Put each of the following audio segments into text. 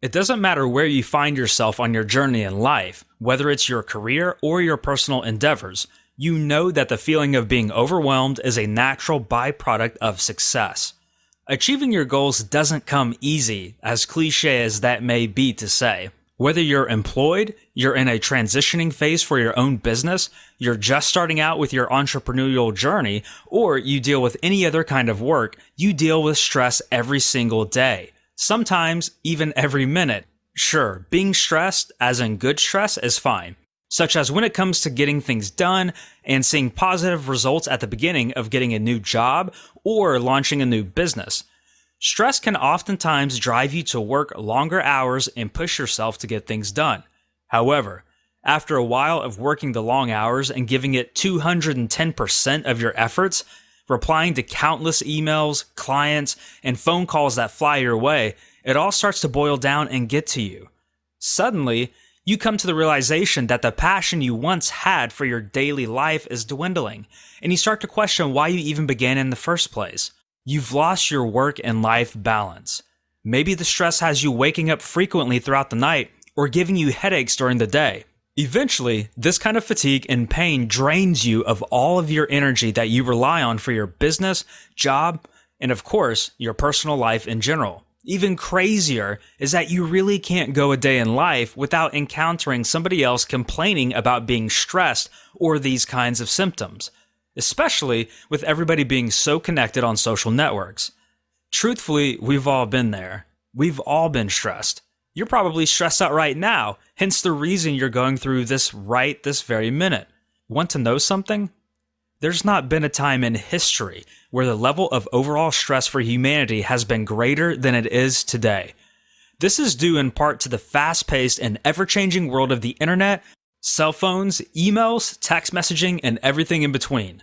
It doesn't matter where you find yourself on your journey in life, whether it's your career or your personal endeavors, you know that the feeling of being overwhelmed is a natural byproduct of success. Achieving your goals doesn't come easy, as cliche as that may be to say. Whether you're employed, you're in a transitioning phase for your own business, you're just starting out with your entrepreneurial journey, or you deal with any other kind of work, you deal with stress every single day. Sometimes even every minute. Sure, being stressed, as in good stress, is fine, such as when it comes to getting things done and seeing positive results at the beginning of getting a new job or launching a new business. Stress can oftentimes drive you to work longer hours and push yourself to get things done. However, after a while of working the long hours and giving it 210% of your efforts, replying to countless emails, clients, and phone calls that fly your way, it all starts to boil down and get to you. Suddenly, you come to the realization that the passion you once had for your daily life is dwindling, and you start to question why you even began in the first place. You've lost your work and life balance. Maybe the stress has you waking up frequently throughout the night or giving you headaches during the day. Eventually, this kind of fatigue and pain drains you of all of your energy that you rely on for your business, job, and of course, your personal life in general. Even crazier is that you really can't go a day in life without encountering somebody else complaining about being stressed or these kinds of symptoms, especially with everybody being so connected on social networks. Truthfully, we've all been there. We've all been stressed. You're probably stressed out right now, hence the reason you're going through this right this very minute. Want to know something? There's not been a time in history where the level of overall stress for humanity has been greater than it is today. This is due in part to the fast-paced and ever-changing world of the internet, cell phones, emails, text messaging, and everything in between.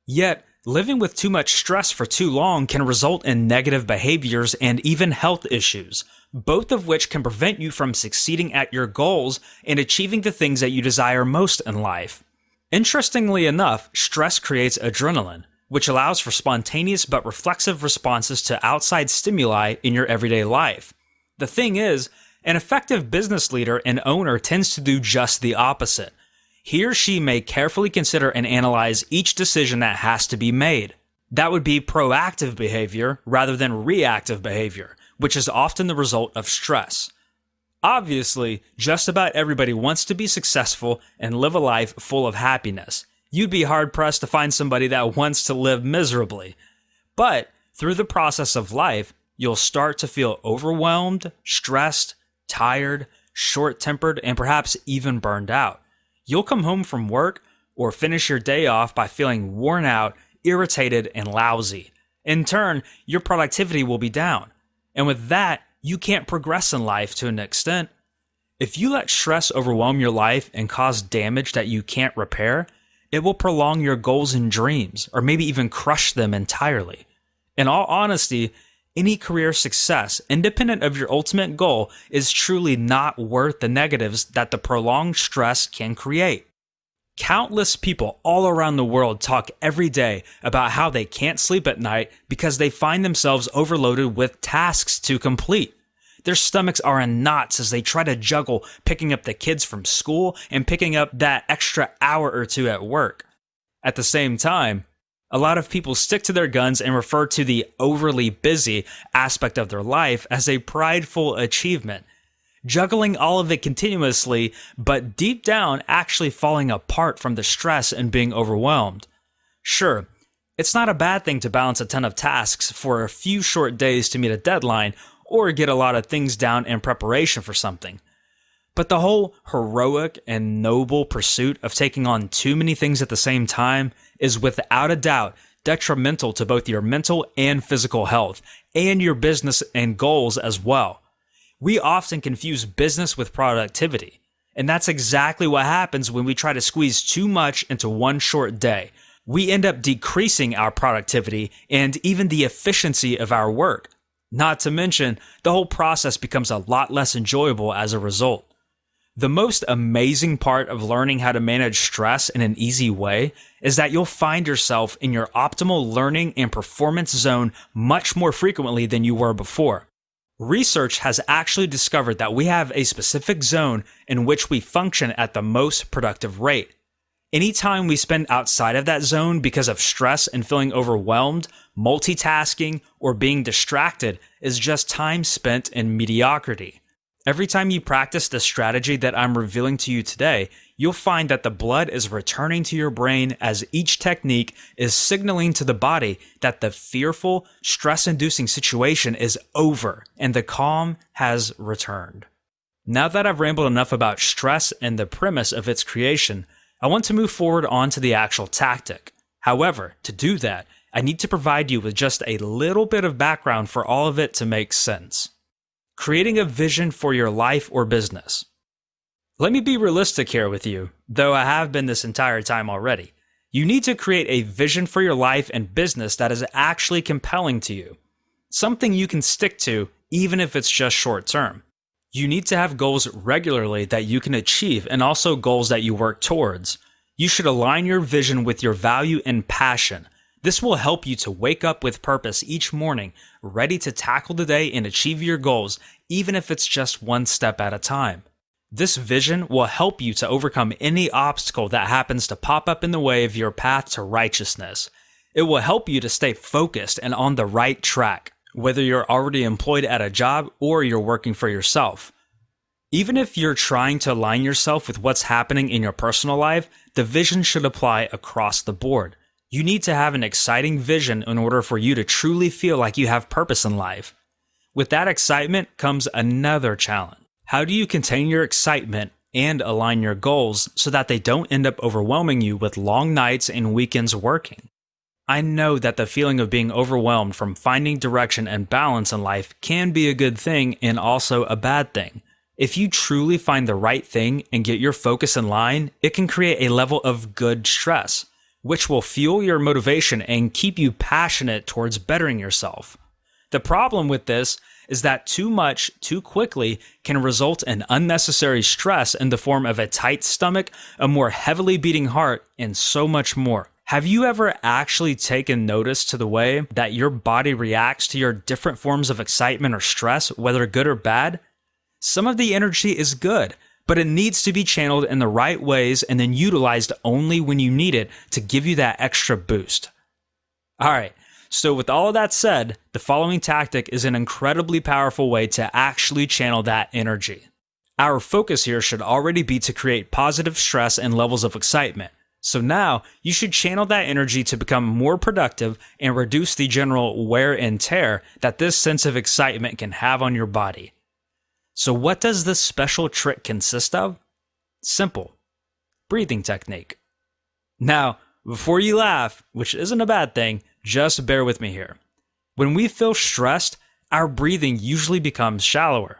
Yet, living with too much stress for too long can result in negative behaviors and even health issues, both of which can prevent you from succeeding at your goals and achieving the things that you desire most in life. Interestingly enough, stress creates adrenaline, which allows for spontaneous but reflexive responses to outside stimuli in your everyday life. The thing is, an effective business leader and owner tends to do just the opposite. He or she may carefully consider and analyze each decision that has to be made. That would be proactive behavior rather than reactive behavior, which is often the result of stress. Obviously, just about everybody wants to be successful and live a life full of happiness. You'd be hard-pressed to find somebody that wants to live miserably. But through the process of life, you'll start to feel overwhelmed, stressed, tired, short-tempered, and perhaps even burned out. You'll come home from work or finish your day off by feeling worn out, irritated, and lousy. In turn, your productivity will be down. And with that, you can't progress in life to an extent. If you let stress overwhelm your life and cause damage that you can't repair, it will prolong your goals and dreams, or maybe even crush them entirely. In all honesty, any career success, independent of your ultimate goal, is truly not worth the negatives that the prolonged stress can create. Countless people all around the world talk every day about how they can't sleep at night because they find themselves overloaded with tasks to complete. Their stomachs are in knots as they try to juggle picking up the kids from school and picking up that extra hour or two at work. At the same time, a lot of people stick to their guns and refer to the overly busy aspect of their life as a prideful achievement, juggling all of it continuously, but deep down actually falling apart from the stress and being overwhelmed. Sure, it's not a bad thing to balance a ton of tasks for a few short days to meet a deadline or get a lot of things down in preparation for something. But the whole heroic and noble pursuit of taking on too many things at the same time is without a doubt detrimental to both your mental and physical health, and your business and goals as well. We often confuse business with productivity, and that's exactly what happens when we try to squeeze too much into one short day. We end up decreasing our productivity and even the efficiency of our work. Not to mention, the whole process becomes a lot less enjoyable as a result. The most amazing part of learning how to manage stress in an easy way is that you'll find yourself in your optimal learning and performance zone much more frequently than you were before. Research has actually discovered that we have a specific zone in which we function at the most productive rate. Anytime we spend outside of that zone because of stress and feeling overwhelmed, multitasking, or being distracted is just time spent in mediocrity. Every time you practice the strategy that I'm revealing to you today, you'll find that the blood is returning to your brain as each technique is signaling to the body that the fearful, stress-inducing situation is over and the calm has returned. Now that I've rambled enough about stress and the premise of its creation, I want to move forward on to the actual tactic. However, to do that, I need to provide you with just a little bit of background for all of it to make sense. Creating a vision for your life or business. Let me be realistic here with you, though I have been this entire time already. You need to create a vision for your life and business that is actually compelling to you. Something you can stick to, even if it's just short term. You need to have goals regularly that you can achieve and also goals that you work towards. You should align your vision with your value and passion. This will help you to wake up with purpose each morning, ready to tackle the day and achieve your goals, even if it's just one step at a time. This vision will help you to overcome any obstacle that happens to pop up in the way of your path to righteousness. It will help you to stay focused and on the right track, whether you're already employed at a job or you're working for yourself. Even if you're trying to align yourself with what's happening in your personal life, the vision should apply across the board. You need to have an exciting vision in order for you to truly feel like you have purpose in life. With that excitement comes another challenge. How do you contain your excitement and align your goals so that they don't end up overwhelming you with long nights and weekends working? I know that the feeling of being overwhelmed from finding direction and balance in life can be a good thing and also a bad thing. If you truly find the right thing and get your focus in line, it can create a level of good stress, which will fuel your motivation and keep you passionate towards bettering yourself. The problem with this is that too much, too quickly can result in unnecessary stress in the form of a tight stomach, a more heavily beating heart, and so much more. Have you ever actually taken notice to the way that your body reacts to your different forms of excitement or stress, whether good or bad? Some of the energy is good, but it needs to be channeled in the right ways and then utilized only when you need it to give you that extra boost. Alright, so with all of that said, the following tactic is an incredibly powerful way to actually channel that energy. Our focus here should already be to create positive stress and levels of excitement. So now, you should channel that energy to become more productive and reduce the general wear and tear that this sense of excitement can have on your body. So what does this special trick consist of? Simple. Breathing technique. Now, before you laugh, which isn't a bad thing, just bear with me here. When we feel stressed, our breathing usually becomes shallower.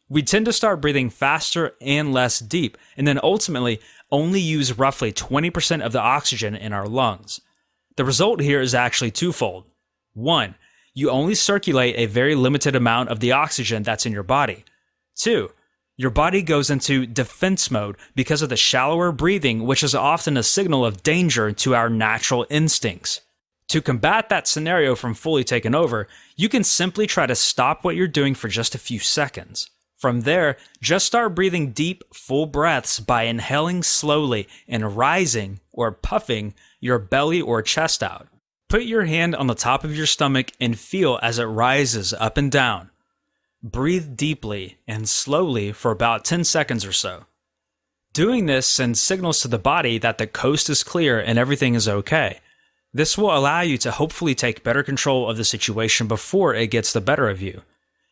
We tend to start breathing faster and less deep, and then ultimately only use roughly 20% of the oxygen in our lungs. The result here is actually twofold. One, you only circulate a very limited amount of the oxygen that's in your body. Two, your body goes into defense mode because of the shallower breathing, which is often a signal of danger to our natural instincts. To combat that scenario from fully taking over, you can simply try to stop what you're doing for just a few seconds. From there, just start breathing deep, full breaths by inhaling slowly and rising or puffing your belly or chest out. Put your hand on the top of your stomach and feel as it rises up and down. Breathe deeply and slowly for about 10 seconds or so. Doing this sends signals to the body that the coast is clear and everything is okay. This will allow you to hopefully take better control of the situation before it gets the better of you.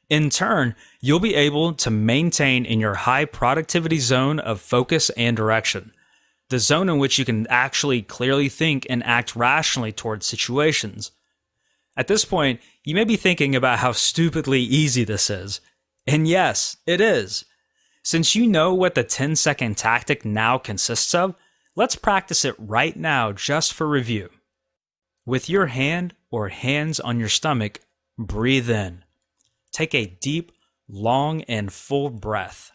In turn, you'll be able to maintain in your high productivity zone of focus and direction, the zone in which you can actually clearly think and act rationally towards situations. At this point, you may be thinking about how stupidly easy this is. And yes, it is. Since you know what the 10-second tactic now consists of, let's practice it right now just for review. With your hand or hands on your stomach, breathe in. Take a deep, long, and full breath.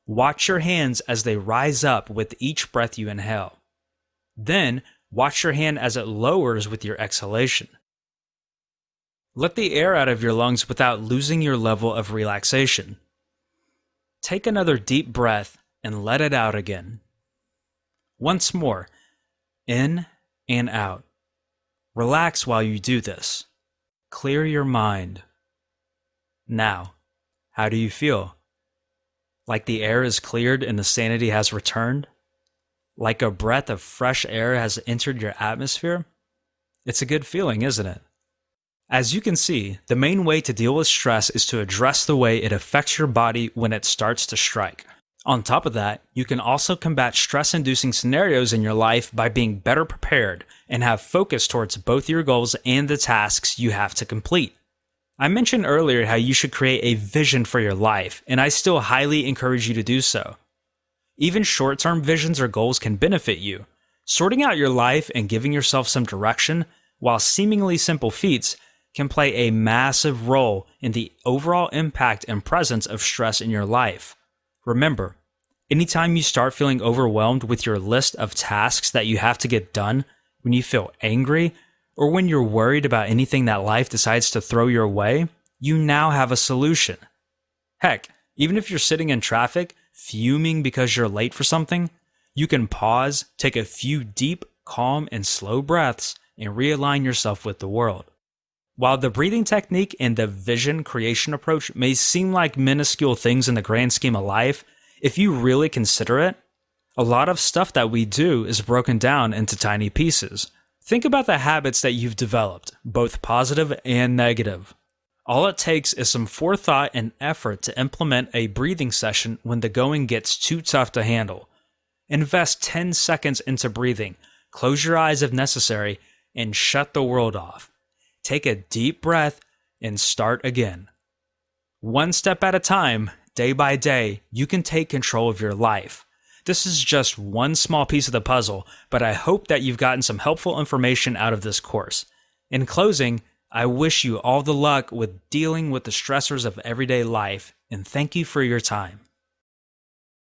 Watch your hands as they rise up with each breath you inhale. Then, watch your hand as it lowers with your exhalation. Let the air out of your lungs without losing your level of relaxation. Take another deep breath and let it out again. Once more, in and out. Relax while you do this. Clear your mind. Now, how do you feel? Like the air is cleared and the sanity has returned? Like a breath of fresh air has entered your atmosphere? It's a good feeling, isn't it? As you can see, the main way to deal with stress is to address the way it affects your body when it starts to strike. On top of that, you can also combat stress-inducing scenarios in your life by being better prepared and have focus towards both your goals and the tasks you have to complete. I mentioned earlier how you should create a vision for your life, and I still highly encourage you to do so. Even short-term visions or goals can benefit you. Sorting out your life and giving yourself some direction, while seemingly simple feats, can play a massive role in the overall impact and presence of stress in your life. Remember, anytime you start feeling overwhelmed with your list of tasks that you have to get done, when you feel angry, or when you're worried about anything that life decides to throw your way, you now have a solution. Heck, even if you're sitting in traffic, fuming because you're late for something, you can pause, take a few deep, calm, and slow breaths, and realign yourself with the world. While the breathing technique and the vision creation approach may seem like minuscule things in the grand scheme of life, if you really consider it, a lot of stuff that we do is broken down into tiny pieces. Think about the habits that you've developed, both positive and negative. All it takes is some forethought and effort to implement a breathing session when the going gets too tough to handle. Invest 10 seconds into breathing, close your eyes if necessary, and shut the world off. Take a deep breath and start again. One step at a time, day by day, you can take control of your life. This is just one small piece of the puzzle, but I hope that you've gotten some helpful information out of this course. In closing, I wish you all the luck with dealing with the stressors of everyday life, and thank you for your time.